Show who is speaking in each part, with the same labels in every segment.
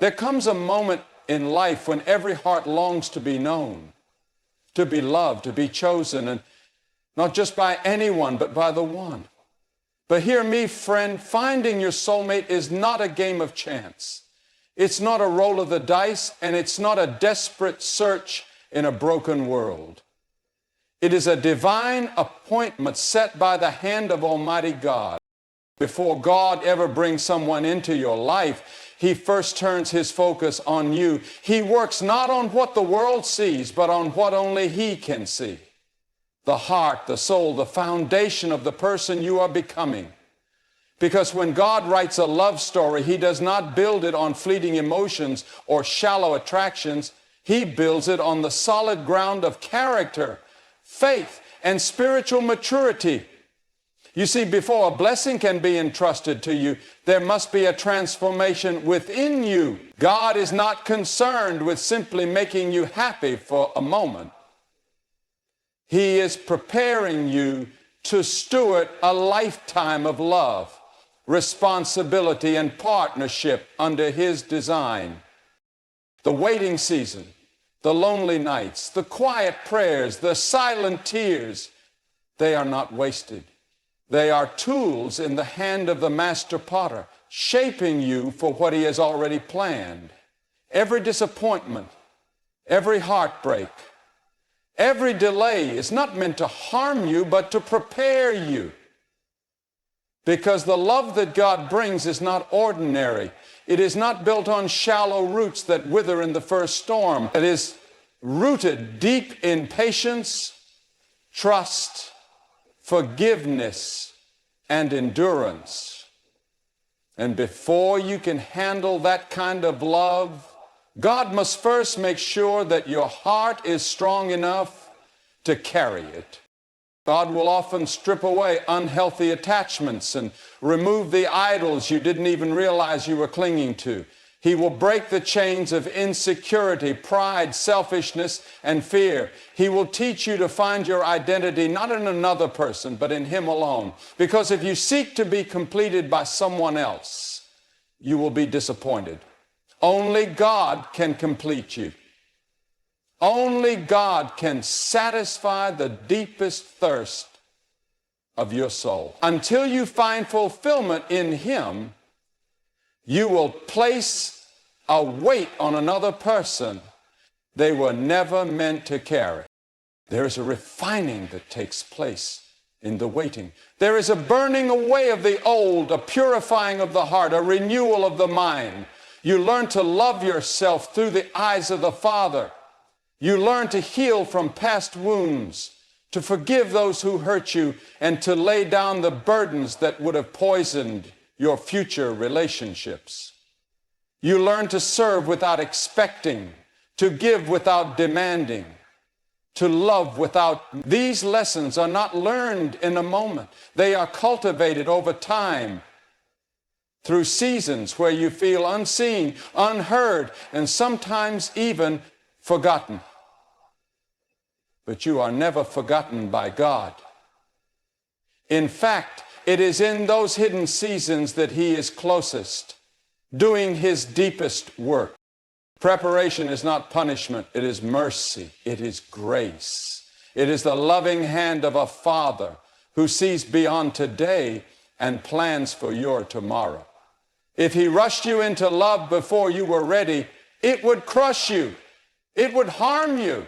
Speaker 1: There comes a moment in life when every heart longs to be known, to be loved, to be chosen, and not just by anyone, but by the one. But hear me, friend, finding your soulmate is not a game of chance. It's not a roll of the dice, and it's not a desperate search in a broken world. It is a divine appointment set by the hand of Almighty God. Before God ever brings someone into your life, He first turns His focus on you. He works not on what the world sees, but on what only He can see. The heart, the soul, the foundation of the person you are becoming. Because when God writes a love story, He does not build it on fleeting emotions or shallow attractions. He builds it on the solid ground of character, faith, and spiritual maturity. You see, before a blessing can be entrusted to you, there must be a transformation within you. God is not concerned with simply making you happy for a moment. He is preparing you to steward a lifetime of love, responsibility, and partnership under His design. The waiting season, the lonely nights, the quiet prayers, the silent tears, they are not wasted. They are tools in the hand of the master potter, shaping you for what He has already planned. Every disappointment, every heartbreak, every delay is not meant to harm you, but to prepare you. Because the love that God brings is not ordinary. It is not built on shallow roots that wither in the first storm. It is rooted deep in patience, trust, forgiveness, and endurance. And before you can handle that kind of love, God must first make sure that your heart is strong enough to carry it. God will often strip away unhealthy attachments and remove the idols you didn't even realize you were clinging to. He will break the chains of insecurity, pride, selfishness, and fear. He will teach you to find your identity not in another person, but in Him alone. Because if you seek to be completed by someone else, you will be disappointed. Only God can complete you. Only God can satisfy the deepest thirst of your soul. Until you find fulfillment in Him, you will place a weight on another person they were never meant to carry. There is a refining that takes place in the waiting. There is a burning away of the old, a purifying of the heart, a renewal of the mind. You learn to love yourself through the eyes of the Father. You learn to heal from past wounds, to forgive those who hurt you, and to lay down the burdens that would have poisoned your future relationships. You learn to serve without expecting, to give without demanding, to love without. These lessons are not learned in a moment. They are cultivated over time through seasons where you feel unseen, unheard, and sometimes even forgotten. But you are never forgotten by God. In fact, it is in those hidden seasons that He is closest, doing His deepest work. Preparation is not punishment, it is mercy, it is grace. It is the loving hand of a Father who sees beyond today and plans for your tomorrow. If He rushed you into love before you were ready, it would crush you, it would harm you,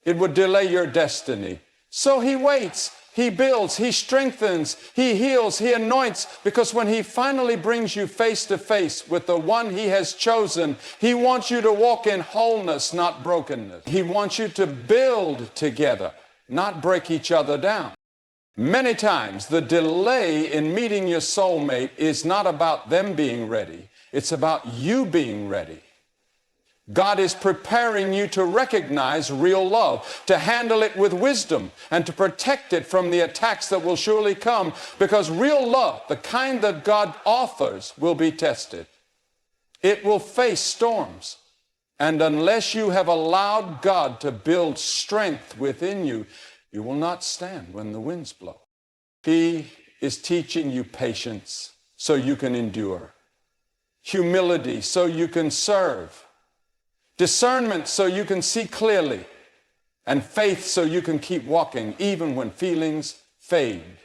Speaker 1: it would delay your destiny. So He waits. He builds, He strengthens, He heals, He anoints, because when He finally brings you face to face with the one He has chosen, He wants you to walk in wholeness, not brokenness. He wants you to build together, not break each other down. Many times, the delay in meeting your soulmate is not about them being ready. It's about you being ready. God is preparing you to recognize real love, to handle it with wisdom, and to protect it from the attacks that will surely come, because real love, the kind that God offers, will be tested. It will face storms. And unless you have allowed God to build strength within you, you will not stand when the winds blow. He is teaching you patience so you can endure. humility so you can serve, discernment so you can see clearly, and faith so you can keep walking even when feelings fade.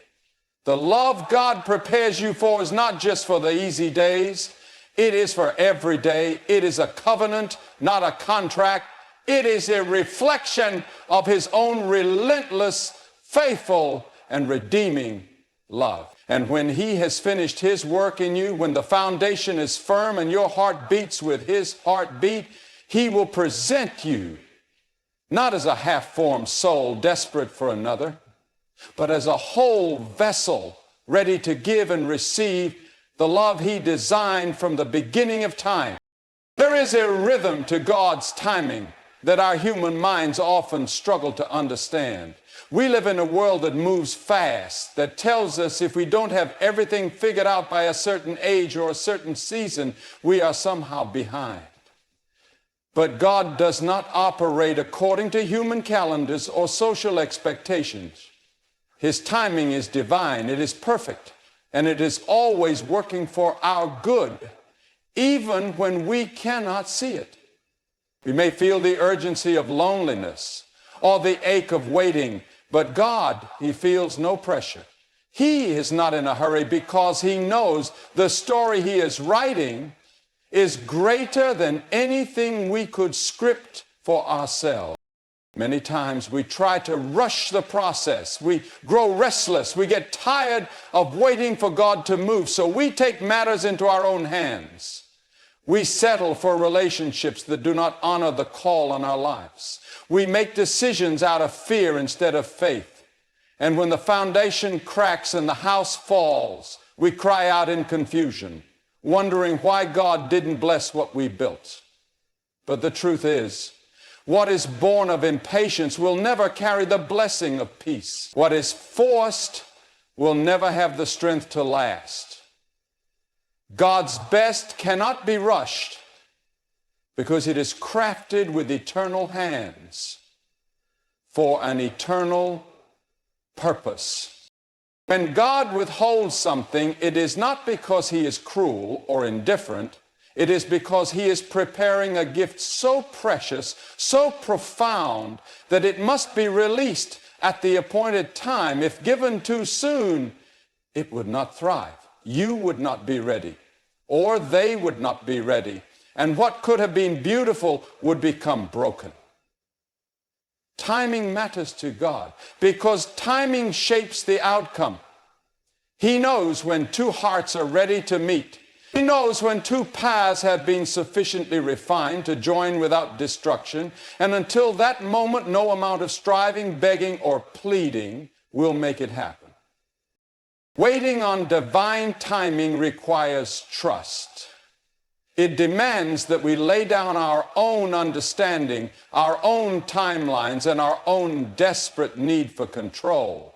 Speaker 1: The love God prepares you for is not just for the easy days. It is for every day. It is a covenant, not a contract. It is a reflection of his own relentless, faithful, and redeeming love. And when he has finished his work in you, when the foundation is firm and your heart beats with his heartbeat, he will present you not as a half-formed soul desperate for another, but as a whole vessel ready to give and receive the love he designed from the beginning of time. There is a rhythm to God's timing that our human minds often struggle to understand. We live in a world that moves fast, that tells us if we don't have everything figured out by a certain age or a certain season, we are somehow behind. But God does not operate according to human calendars or social expectations. His timing is divine, it is perfect, and it is always working for our good, even when we cannot see it. We may feel the urgency of loneliness or the ache of waiting, but God, he feels no pressure. He is not in a hurry because he knows the story he is writing is greater than anything we could script for ourselves. Many times we try to rush the process. We grow restless. We get tired of waiting for God to move, so we take matters into our own hands. We settle for relationships that do not honor the call on our lives. We make decisions out of fear instead of faith. And when the foundation cracks and the house falls, we cry out in confusion, wondering why God didn't bless what we built. But the truth is, what is born of impatience will never carry the blessing of peace. What is forced will never have the strength to last. God's best cannot be rushed because it is crafted with eternal hands for an eternal purpose. When God withholds something, it is not because he is cruel or indifferent. It is because he is preparing a gift so precious, so profound, that it must be released at the appointed time. If given too soon, it would not thrive. You would not be ready, or they would not be ready. And what could have been beautiful would become broken. Timing matters to God because timing shapes the outcome. He knows when two hearts are ready to meet. He knows when two paths have been sufficiently refined to join without destruction, and until that moment, no amount of striving, begging, or pleading will make it happen. Waiting on divine timing requires trust. It demands that we lay down our own understanding, our own timelines, and our own desperate need for control.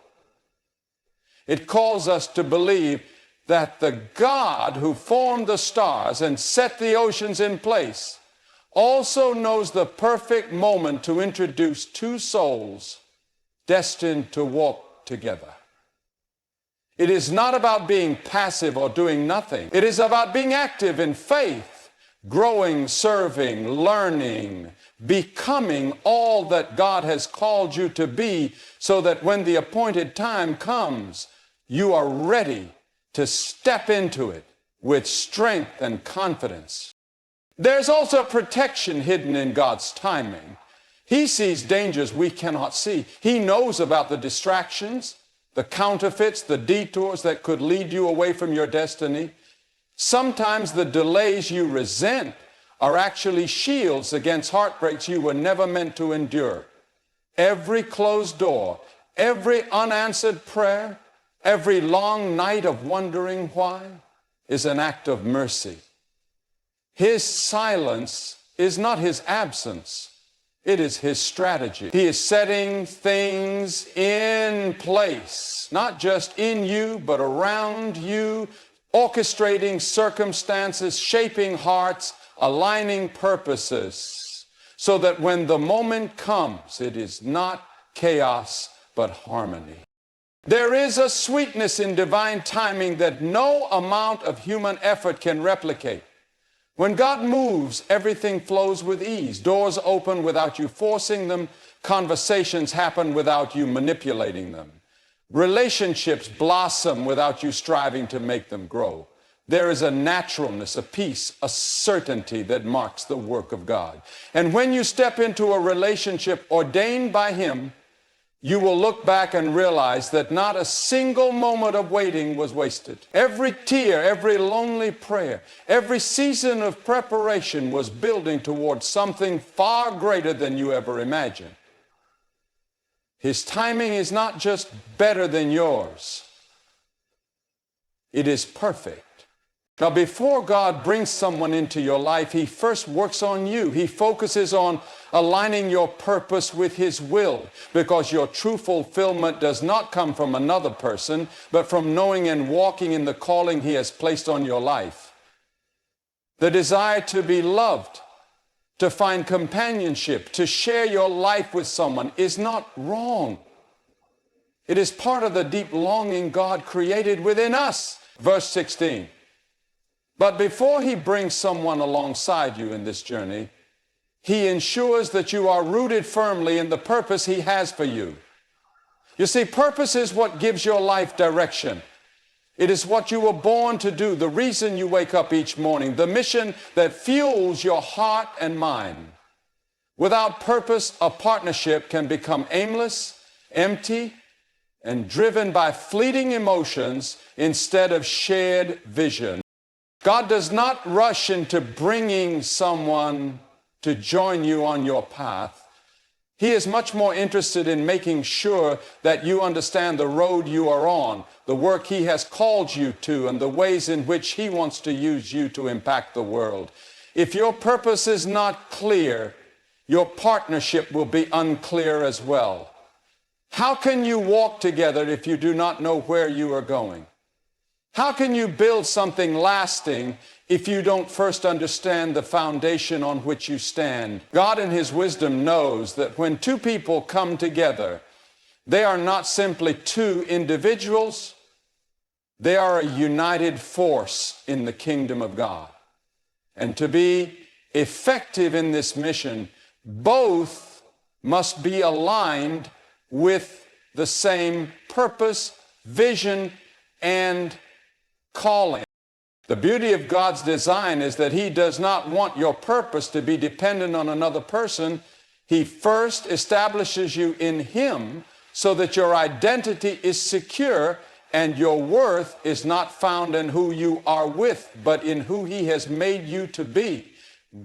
Speaker 1: It calls us to believe that the God who formed the stars and set the oceans in place also knows the perfect moment to introduce two souls destined to walk together. It is not about being passive or doing nothing. It is about being active in faith, growing, serving, learning, becoming all that God has called you to be, so that when the appointed time comes, you are ready to step into it with strength and confidence. There's also protection hidden in God's timing. He sees dangers we cannot see. He knows about the distractions, the counterfeits, the detours that could lead you away from your destiny. Sometimes the delays you resent are actually shields against heartbreaks you were never meant to endure. Every closed door, every unanswered prayer, every long night of wondering why is an act of mercy. His silence is not his absence. It is his strategy. He is setting things in place, not just in you, but around you, orchestrating circumstances, shaping hearts, aligning purposes, so that when the moment comes, it is not chaos, but harmony. There is a sweetness in divine timing that no amount of human effort can replicate. When God moves, everything flows with ease. Doors open without you forcing them. Conversations happen without you manipulating them. Relationships blossom without you striving to make them grow. There is a naturalness, a peace, a certainty that marks the work of God. And when you step into a relationship ordained by Him, you will look back and realize that not a single moment of waiting was wasted. Every tear, every lonely prayer, every season of preparation was building towards something far greater than you ever imagined. His timing is not just better than yours. It is perfect. Now, before God brings someone into your life, He first works on you. He focuses on aligning your purpose with His will, because your true fulfillment does not come from another person, but from knowing and walking in the calling He has placed on your life. The desire to be loved, to find companionship, to share your life with someone is not wrong. It is part of the deep longing God created within us. Verse 16. But before He brings someone alongside you in this journey, He ensures that you are rooted firmly in the purpose He has for you. You see, purpose is what gives your life direction. It is what you were born to do, the reason you wake up each morning, the mission that fuels your heart and mind. Without purpose, a partnership can become aimless, empty, and driven by fleeting emotions instead of shared vision. God does not rush into bringing someone to join you on your path. He is much more interested in making sure that you understand the road you are on, the work He has called you to, and the ways in which He wants to use you to impact the world. If your purpose is not clear, your partnership will be unclear as well. How can you walk together if you do not know where you are going? How can you build something lasting if you don't first understand the foundation on which you stand? God in His wisdom knows that when two people come together, they are not simply two individuals, they are a united force in the kingdom of God. And to be effective in this mission, both must be aligned with the same purpose, vision, and calling. The beauty of God's design is that He does not want your purpose to be dependent on another person. He first establishes you in Him so that your identity is secure and your worth is not found in who you are with, but in who He has made you to be.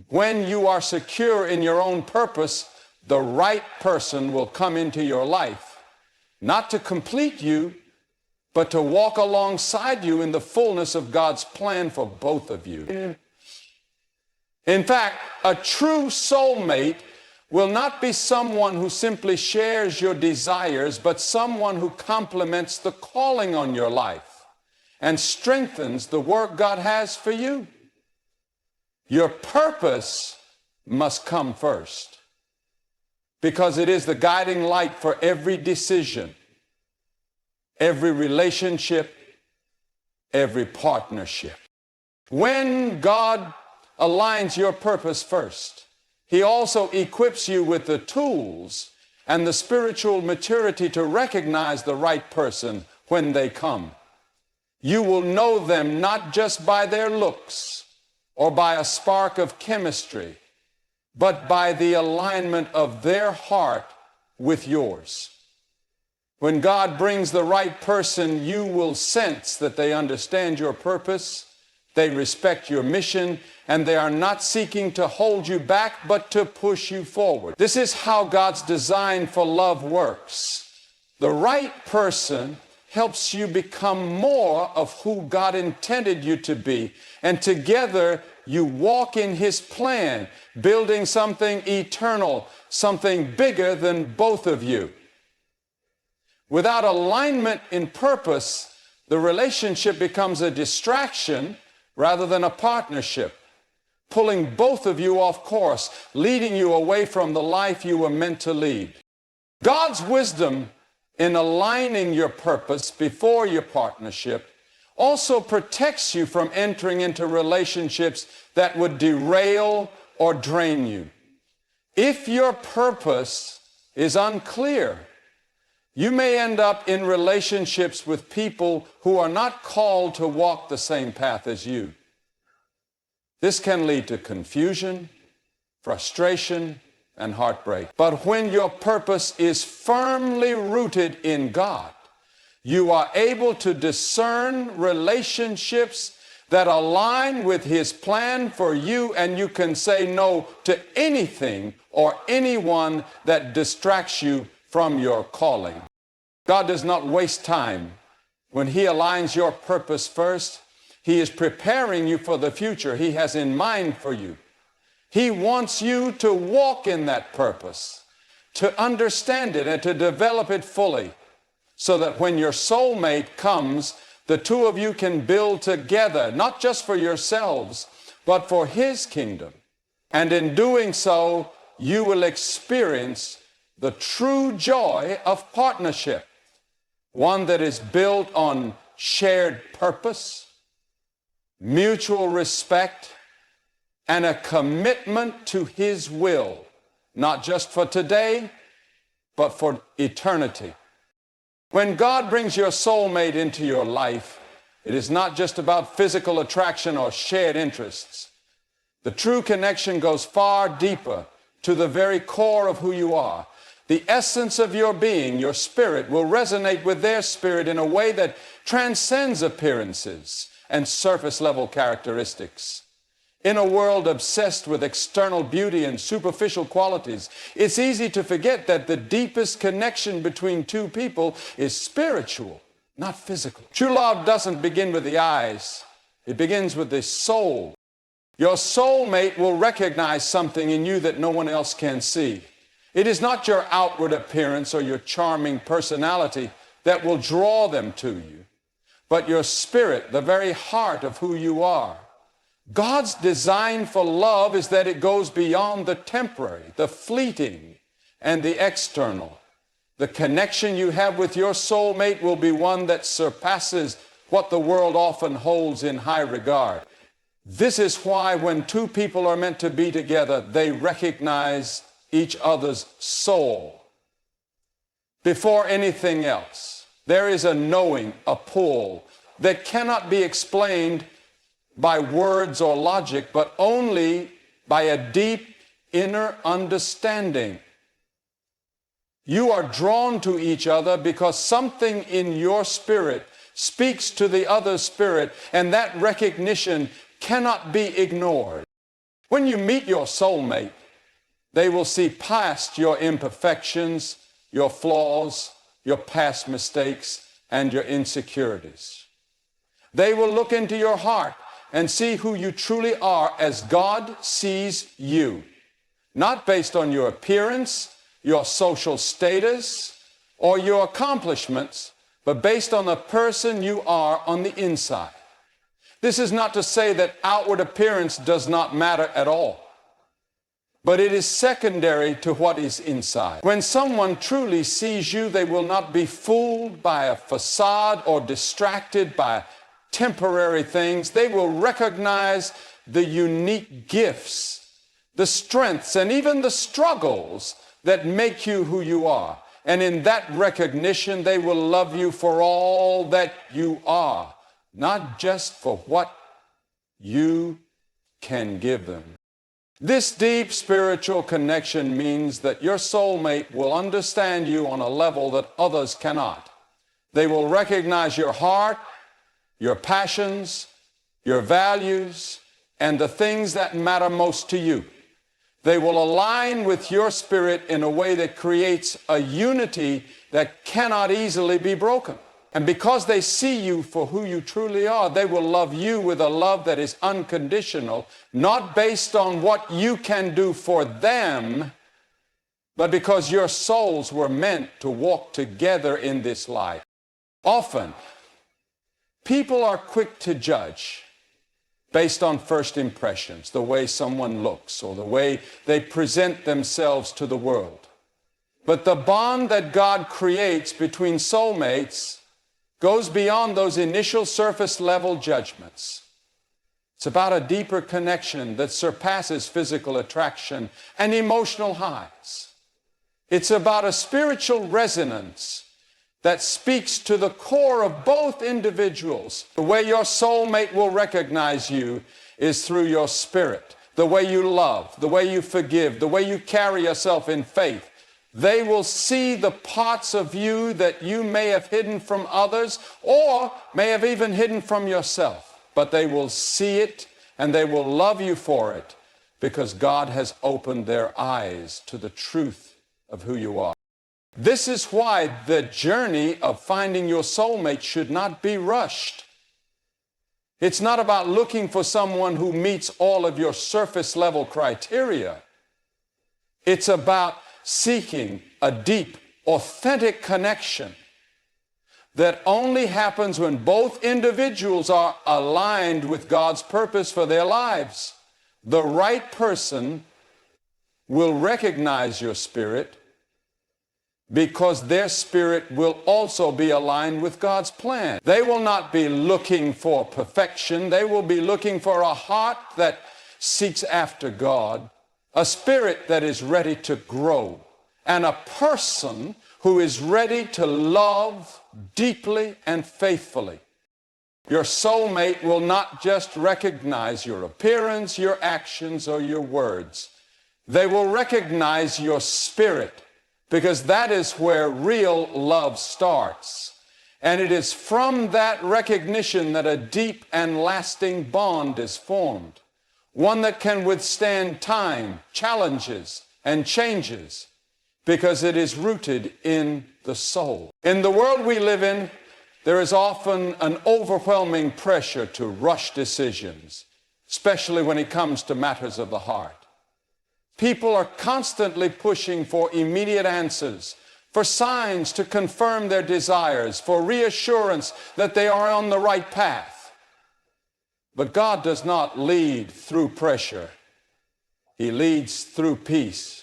Speaker 1: When you are secure in your own purpose, the right person will come into your life, not to complete you, but to walk alongside you in the fullness of God's plan for both of you. In fact, a true soulmate will not be someone who simply shares your desires, but someone who complements the calling on your life and strengthens the work God has for you. Your purpose must come first, because it is the guiding light for every decision, every relationship, every partnership. When God aligns your purpose first, He also equips you with the tools and the spiritual maturity to recognize the right person when they come. You will know them not just by their looks or by a spark of chemistry, but by the alignment of their heart with yours. When God brings the right person, you will sense that they understand your purpose, they respect your mission, and they are not seeking to hold you back, but to push you forward. This is how God's design for love works. The right person helps you become more of who God intended you to be, and together you walk in His plan, building something eternal, something bigger than both of you. Without alignment in purpose, the relationship becomes a distraction rather than a partnership, pulling both of you off course, leading you away from the life you were meant to lead. God's wisdom in aligning your purpose before your partnership also protects you from entering into relationships that would derail or drain you. If your purpose is unclear, you may end up in relationships with people who are not called to walk the same path as you. This can lead to confusion, frustration, and heartbreak. But when your purpose is firmly rooted in God, you are able to discern relationships that align with His plan for you, and you can say no to anything or anyone that distracts you from your calling. God does not waste time. When He aligns your purpose first, He is preparing you for the future He has in mind for you. He wants you to walk in that purpose, to understand it and to develop it fully, so that when your soulmate comes, the two of you can build together, not just for yourselves, but for His kingdom. And in doing so, you will experience the true joy of partnership, one that is built on shared purpose, mutual respect, and a commitment to His will, not just for today, but for eternity. When God brings your soulmate into your life, it is not just about physical attraction or shared interests. The true connection goes far deeper, to the very core of who you are. The essence of your being, your spirit, will resonate with their spirit in a way that transcends appearances and surface-level characteristics. In a world obsessed with external beauty and superficial qualities, it's easy to forget that the deepest connection between two people is spiritual, not physical. True love doesn't begin with the eyes. It begins with the soul. Your soulmate will recognize something in you that no one else can see. It is not your outward appearance or your charming personality that will draw them to you, but your spirit, the very heart of who you are. God's design for love is that it goes beyond the temporary, the fleeting, and the external. The connection you have with your soulmate will be one that surpasses what the world often holds in high regard. This is why when two people are meant to be together, they recognize each other's soul before anything else. There is a knowing, a pull that cannot be explained by words or logic, but only by a deep inner understanding. You are drawn to each other because something in your spirit speaks to the other spirit, and that recognition cannot be ignored. When you meet your soulmate, they will see past your imperfections, your flaws, your past mistakes, and your insecurities. They will look into your heart and see who you truly are as God sees you, not based on your appearance, your social status, or your accomplishments, but based on the person you are on the inside. This is not to say that outward appearance does not matter at all, but it is secondary to what is inside. When someone truly sees you, they will not be fooled by a facade or distracted by temporary things. They will recognize the unique gifts, the strengths, and even the struggles that make you who you are. And in that recognition, they will love you for all that you are, not just for what you can give them. This deep spiritual connection means that your soulmate will understand you on a level that others cannot. They will recognize your heart, your passions, your values, and the things that matter most to you. They will align with your spirit in a way that creates a unity that cannot easily be broken. And because they see you for who you truly are, they will love you with a love that is unconditional, not based on what you can do for them, but because your souls were meant to walk together in this life. Often, people are quick to judge based on first impressions, the way someone looks or the way they present themselves to the world. But the bond that God creates between soulmates goes beyond those initial surface level judgments. It's about a deeper connection that surpasses physical attraction and emotional highs. It's about a spiritual resonance that speaks to the core of both individuals. The way your soulmate will recognize you is through your spirit, the way you love, the way you forgive, the way you carry yourself in faith. They will see the parts of you that you may have hidden from others or may have even hidden from yourself. But they will see it and they will love you for it because God has opened their eyes to the truth of who you are. This is why the journey of finding your soulmate should not be rushed. It's not about looking for someone who meets all of your surface level criteria. It's about seeking a deep, authentic connection that only happens when both individuals are aligned with God's purpose for their lives. The right person will recognize your spirit because their spirit will also be aligned with God's plan. They will not be looking for perfection. They will be looking for a heart that seeks after God, a spirit that is ready to grow, and a person who is ready to love deeply and faithfully. Your soulmate will not just recognize your appearance, your actions, or your words. They will recognize your spirit, because that is where real love starts. And it is from that recognition that a deep and lasting bond is formed, one that can withstand time, challenges, and changes, because it is rooted in the soul. In the world we live in, there is often an overwhelming pressure to rush decisions, especially when it comes to matters of the heart. People are constantly pushing for immediate answers, for signs to confirm their desires, for reassurance that they are on the right path. But God does not lead through pressure. He leads through peace.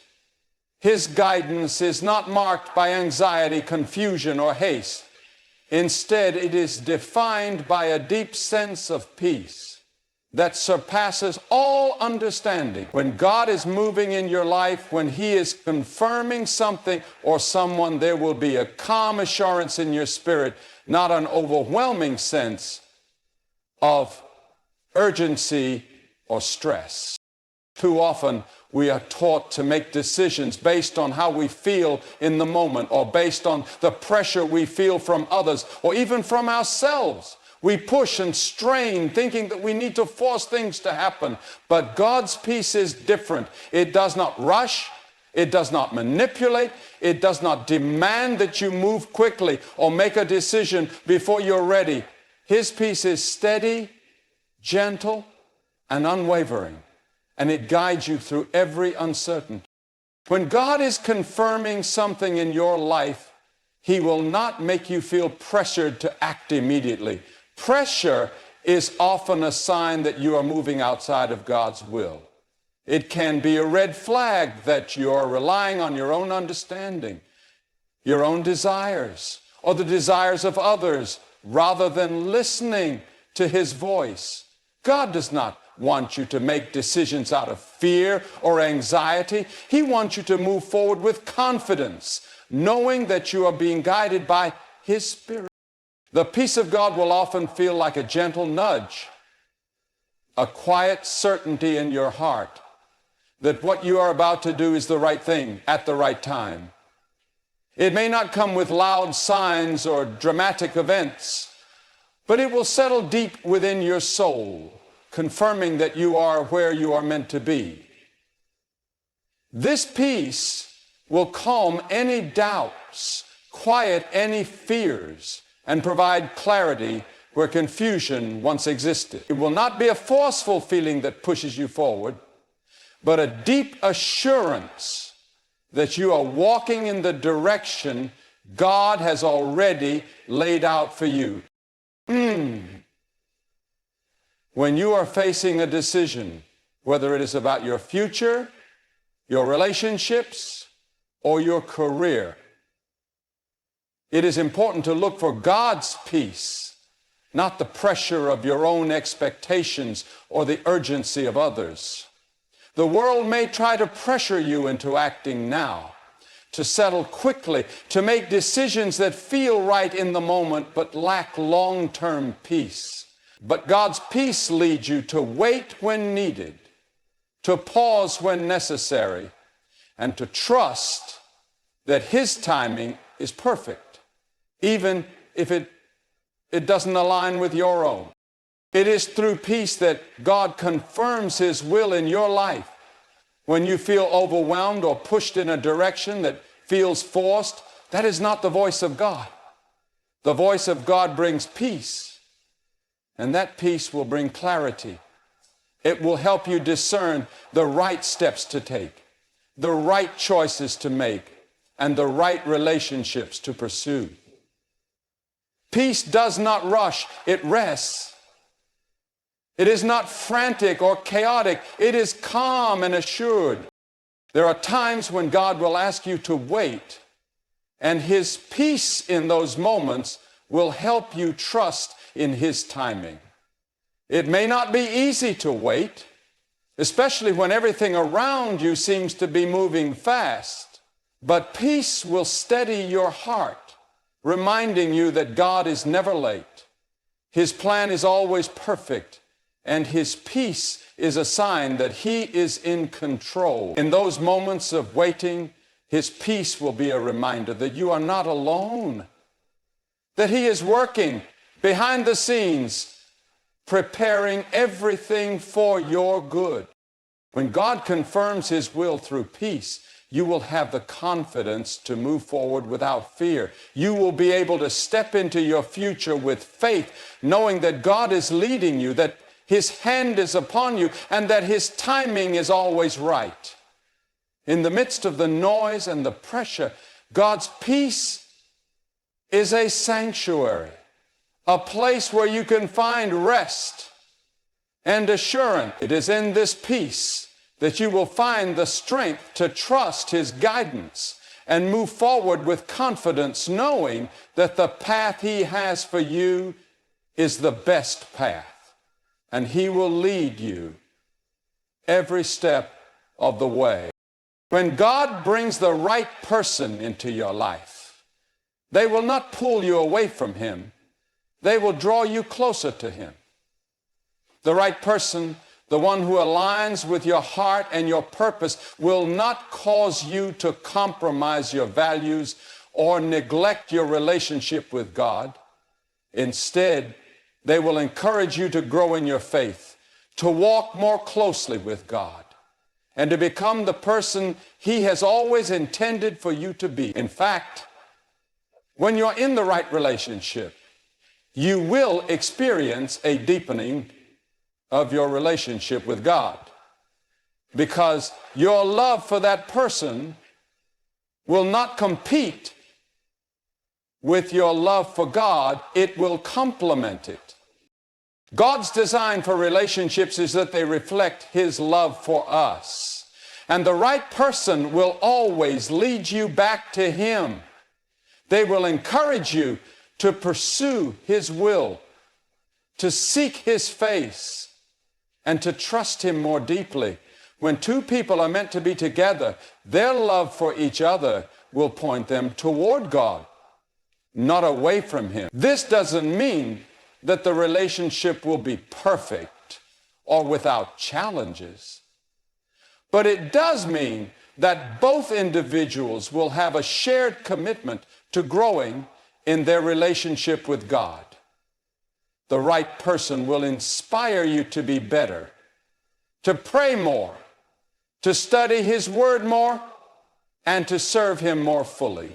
Speaker 1: His guidance is not marked by anxiety, confusion, or haste. Instead, it is defined by a deep sense of peace that surpasses all understanding. When God is moving in your life, when He is confirming something or someone, there will be a calm assurance in your spirit, not an overwhelming sense of urgency or stress. Too often, we are taught to make decisions based on how we feel in the moment, or based on the pressure we feel from others, or even from ourselves. We push and strain, thinking that we need to force things to happen. But God's peace is different. It does not rush. It does not manipulate. It does not demand that you move quickly or make a decision before you're ready. His peace is steady, gentle, and unwavering, and it guides you through every uncertainty. When God is confirming something in your life, He will not make you feel pressured to act immediately. Pressure is often a sign that you are moving outside of God's will. It can be a red flag that you are relying on your own understanding, your own desires, or the desires of others, rather than listening to His voice. God does not want you to make decisions out of fear or anxiety. He wants you to move forward with confidence, knowing that you are being guided by His Spirit. The peace of God will often feel like a gentle nudge, a quiet certainty in your heart that what you are about to do is the right thing at the right time. It may not come with loud signs or dramatic events, but it will settle deep within your soul, confirming that you are where you are meant to be. This peace will calm any doubts, quiet any fears, and provide clarity where confusion once existed. It will not be a forceful feeling that pushes you forward, but a deep assurance that you are walking in the direction God has already laid out for you. When you are facing a decision, whether it is about your future, your relationships, or your career, It is important to look for God's peace, not the pressure of your own expectations or the urgency of others. The world may try to pressure you into acting now, to settle quickly, to make decisions that feel right in the moment but lack long-term peace. But God's peace leads you to wait when needed, to pause when necessary, and to trust that His timing is perfect, even if it doesn't align with your own. It is through peace that God confirms His will in your life. When you feel overwhelmed or pushed in a direction that feels forced, that is not the voice of God. The voice of God brings peace, and that peace will bring clarity. It will help you discern the right steps to take, the right choices to make, and the right relationships to pursue. Peace does not rush, it rests. It is not frantic or chaotic, it is calm and assured. There are times when God will ask you to wait, and His peace in those moments will help you trust in His timing. It may not be easy to wait, especially when everything around you seems to be moving fast, but peace will steady your heart, reminding you that God is never late. His plan is always perfect, and His peace is a sign that He is in control. In those moments of waiting, His peace will be a reminder that you are not alone, that He is working behind the scenes, preparing everything for your good. When God confirms His will through peace, you will have the confidence to move forward without fear. You will be able to step into your future with faith, knowing that God is leading you, that His hand is upon you, and that His timing is always right. In the midst of the noise and the pressure, God's peace is a sanctuary, a place where you can find rest and assurance. It is in this peace that you will find the strength to trust His guidance and move forward with confidence, knowing that the path He has for you is the best path, and He will lead you every step of the way. When God brings the right person into your life, they will not pull you away from Him. They will draw you closer to Him. The right person, the one who aligns with your heart and your purpose, will not cause you to compromise your values or neglect your relationship with God. Instead, they will encourage you to grow in your faith, to walk more closely with God, and to become the person He has always intended for you to be. In fact, when you're in the right relationship, you will experience a deepening of your relationship with God, because your love for that person will not compete with your love for God. It will complement it. God's design for relationships is that they reflect His love for us, and the right person will always lead you back to Him. They will encourage you to pursue His will, to seek His face, and to trust Him more deeply. When two people are meant to be together, their love for each other will point them toward God, not away from Him. This doesn't mean that the relationship will be perfect or without challenges, but it does mean that both individuals will have a shared commitment to growing in their relationship with God. The right person will inspire you to be better, to pray more, to study His Word more, and to serve Him more fully.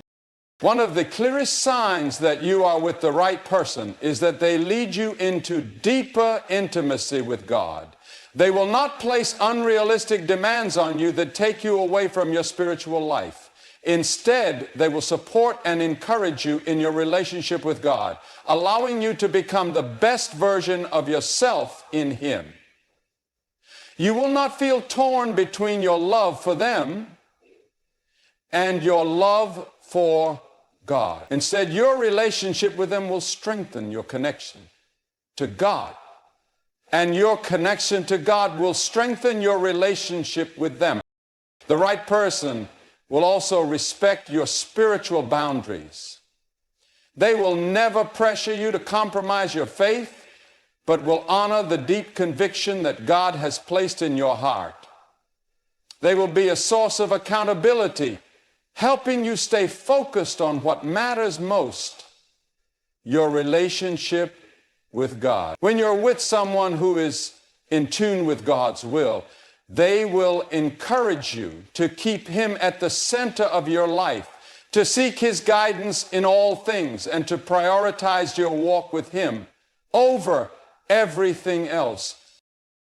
Speaker 1: One of the clearest signs that you are with the right person is that they lead you into deeper intimacy with God. They will not place unrealistic demands on you that take you away from your spiritual life. Instead, they will support and encourage you in your relationship with God, allowing you to become the best version of yourself in Him. You will not feel torn between your love for them and your love for God. Instead, your relationship with them will strengthen your connection to God. And your connection to God will strengthen your relationship with them. The right person will also respect your spiritual boundaries. They will never pressure you to compromise your faith, but will honor the deep conviction that God has placed in your heart. They will be a source of accountability, helping you stay focused on what matters most, your relationship with God. When you're with someone who is in tune with God's will, they will encourage you to keep Him at the center of your life, to seek His guidance in all things, and to prioritize your walk with Him over everything else.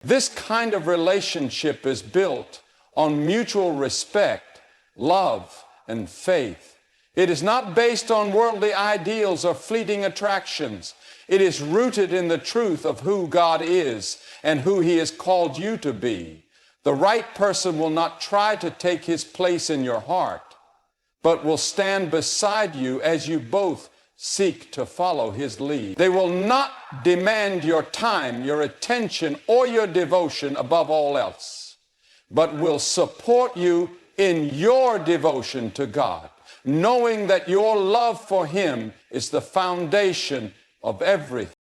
Speaker 1: This kind of relationship is built on mutual respect, love, and faith. It is not based on worldly ideals or fleeting attractions. It is rooted in the truth of who God is and who He has called you to be. The right person will not try to take His place in your heart, but will stand beside you as you both seek to follow His lead. They will not demand your time, your attention, or your devotion above all else, but will support you in your devotion to God, knowing that your love for Him is the foundation of everything.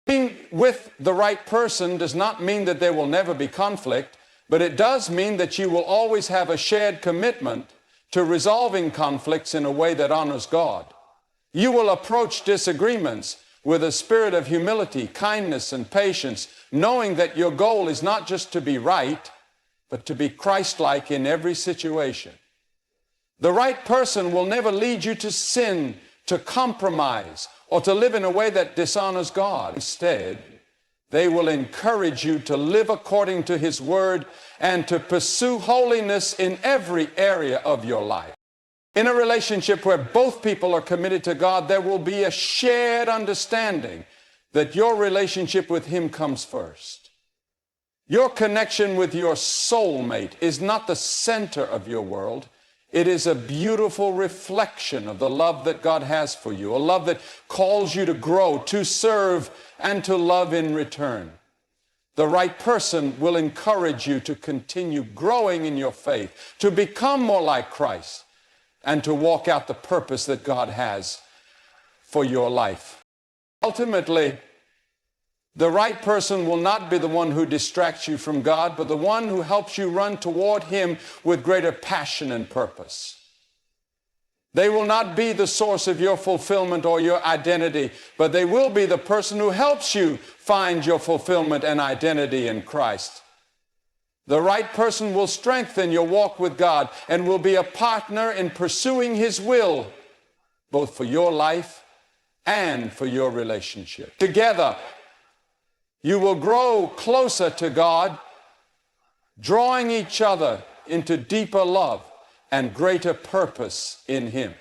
Speaker 1: Being with the right person does not mean that there will never be conflict, but it does mean that you will always have a shared commitment to resolving conflicts in a way that honors God. You will approach disagreements with a spirit of humility, kindness, and patience, knowing that your goal is not just to be right, but to be Christ-like in every situation. The right person will never lead you to sin, to compromise, or to live in a way that dishonors God. Instead, they will encourage you to live according to His word and to pursue holiness in every area of your life. In a relationship where both people are committed to God, there will be a shared understanding that your relationship with Him comes first. Your connection with your soulmate is not the center of your world. It is a beautiful reflection of the love that God has for you, a love that calls you to grow, to serve, and to love in return. The right person will encourage you to continue growing in your faith, to become more like Christ, and to walk out the purpose that God has for your life. Ultimately, the right person will not be the one who distracts you from God, but the one who helps you run toward Him with greater passion and purpose. They will not be the source of your fulfillment or your identity, but they will be the person who helps you find your fulfillment and identity in Christ. The right person will strengthen your walk with God and will be a partner in pursuing His will, both for your life and for your relationship. Together, you will grow closer to God, drawing each other into deeper love and greater purpose in Him.